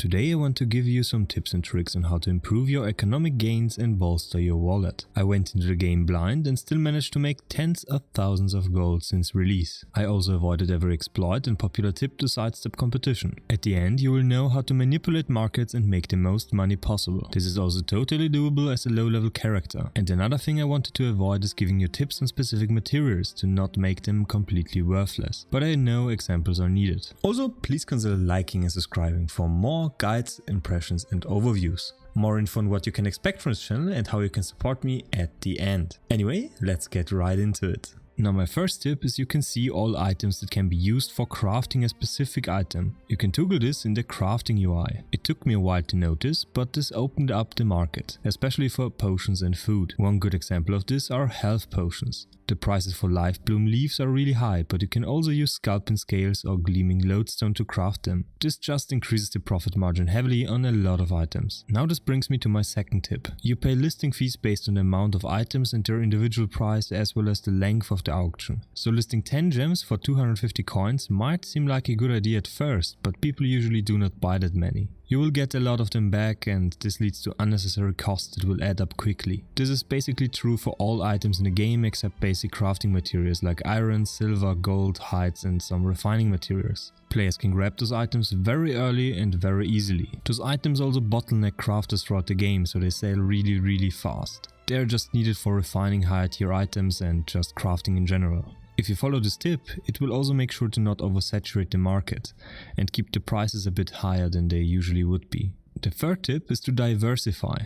Today I want to give you some tips and tricks on how to improve your economic gains and bolster your wallet. I went into the game blind and still managed to make tens of thousands of gold since release. I also avoided every exploit and popular tip to sidestep competition. At the end you will know how to manipulate markets and make the most money possible. This is also totally doable as a low-level character. And another thing I wanted to avoid is giving you tips on specific materials to not make them completely worthless. But I know examples are needed. Also, please consider liking and subscribing for more guides, impressions and overviews. More info on what you can expect from this channel and how you can support me at the end. Anyway, let's get right into it. Now my first tip is you can see all items that can be used for crafting a specific item. You can toggle this in the crafting UI. It took me a while to notice, but this opened up the market, especially for potions and food. One good example of this are health potions. The prices for life bloom leaves are really high, but you can also use sculpin scales or gleaming lodestone to craft them. This just increases the profit margin heavily on a lot of items. Now this brings me to my second tip. You pay listing fees based on the amount of items and their individual price as well as the length of the auction. So listing 10 gems for 250 coins might seem like a good idea at first, but people usually do not buy that many. You will get a lot of them back and this leads to unnecessary costs that will add up quickly. This is basically true for all items in the game except basic crafting materials like iron, silver, gold, hides and some refining materials. Players can grab those items very early and very easily. Those items also bottleneck crafters throughout the game, so they sell really fast. They are just needed for refining higher tier items and just crafting in general. If you follow this tip, it will also make sure to not oversaturate the market and keep the prices a bit higher than they usually would be. The third tip is to diversify.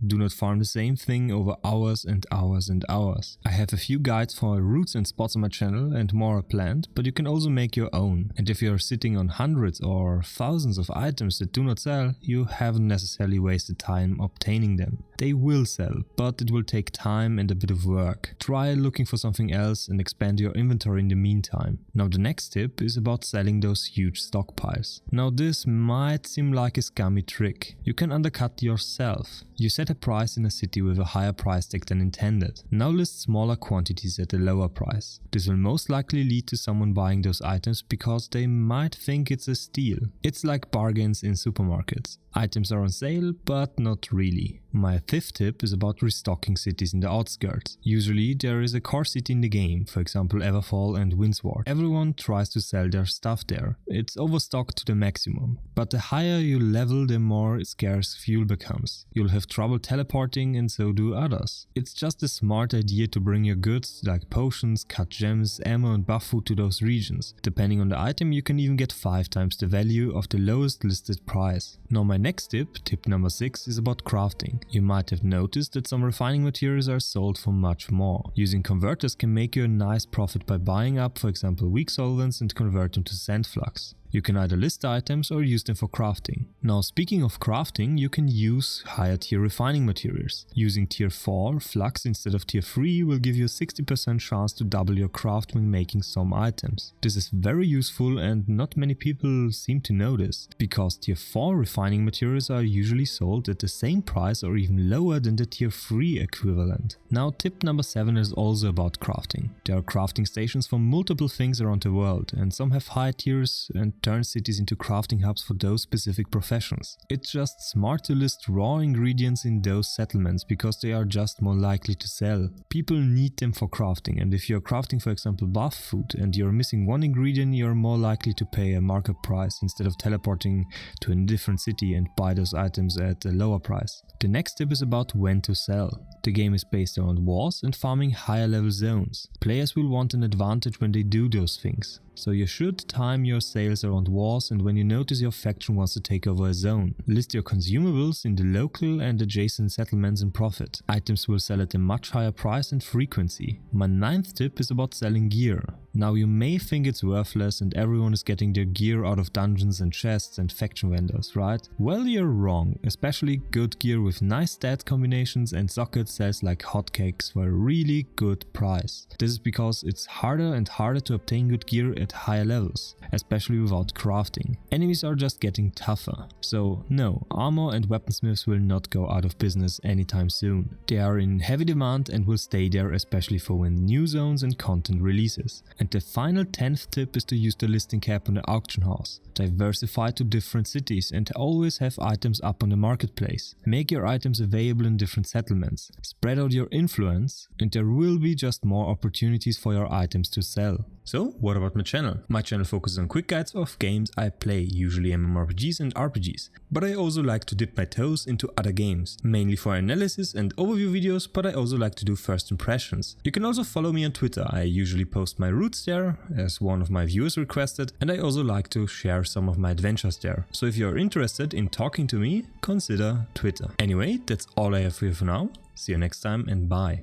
Do not farm the same thing over hours and hours and hours. I have a few guides for routes and spots on my channel and more are planned, but you can also make your own. And if you are sitting on hundreds or thousands of items that do not sell, you haven't necessarily wasted time obtaining them. They will sell, but it will take time and a bit of work. Try looking for something else and expand your inventory in the meantime. Now the next tip is about selling those huge stockpiles. Now this might seem like a scummy trick. You can undercut yourself. You set a price in a city with a higher price tag than intended. Now list smaller quantities at a lower price. This will most likely lead to someone buying those items because they might think it's a steal. It's like bargains in supermarkets. Items are on sale, but not really. My fifth tip is about restocking cities in the outskirts. Usually there is a core city in the game, for example Everfall and Windsward. Everyone tries to sell their stuff there. It's overstocked to the maximum. But the higher you level, the more scarce fuel becomes. You'll have trouble teleporting and so do others. It's just a smart idea to bring your goods like potions, cut gems, ammo and buff food to those regions. Depending on the item you can even get 5 times the value of the lowest listed price. Now my next tip number 6, is about crafting. You might have noticed that some refining materials are sold for much more. Using converters can make you a nice profit by buying up, for example, weak solvents and convert them to sand flux. You can either list items or use them for crafting. Now speaking of crafting, you can use higher tier refining materials. Using tier 4 flux instead of tier 3 will give you a 60% chance to double your craft when making some items. This is very useful and not many people seem to know this, because tier 4 refining materials are usually sold at the same price or even lower than the tier 3 equivalent. Now tip number 7 is also about crafting. There are crafting stations for multiple things around the world and some have high tiers and turn cities into crafting hubs for those specific professions. It's just smart to list raw ingredients in those settlements because they are just more likely to sell. People need them for crafting, and if you're crafting for example buff food and you're missing one ingredient, you're more likely to pay a markup price instead of teleporting to a different city and buy those items at a lower price. The next tip is about when to sell. The game is based around wars and farming higher level zones. Players will want an advantage when they do those things. So you should time your sales around wars and when you notice your faction wants to take over a zone. List your consumables in the local and adjacent settlements and profit. Items will sell at a much higher price and frequency. My 9th tip is about selling gear. Now you may think it's worthless and everyone is getting their gear out of dungeons and chests and faction vendors, right? Well, you're wrong. Especially good gear with nice stat combinations and sockets sells like hotcakes for a really good price. This is because it's harder and harder to obtain good gear at higher levels, especially without crafting. Enemies are just getting tougher. So no, armor and weaponsmiths will not go out of business anytime soon. They are in heavy demand and will stay there, especially for when new zones and content releases. And the final 10th tip is to use the listing cap on the auction house. Diversify to different cities and always have items up on the marketplace. Make your items available in different settlements. Spread out your influence and there will be just more opportunities for your items to sell. So what about my channel? My channel focuses on quick guides of games I play, usually MMORPGs and RPGs. But I also like to dip my toes into other games, mainly for analysis and overview videos, but I also like to do first impressions. You can also follow me on Twitter. I usually post my routes there, as one of my viewers requested, and I also like to share some of my adventures there. So if you're interested in talking to me, consider Twitter. Anyway, that's all I have for you for now. See you next time and bye.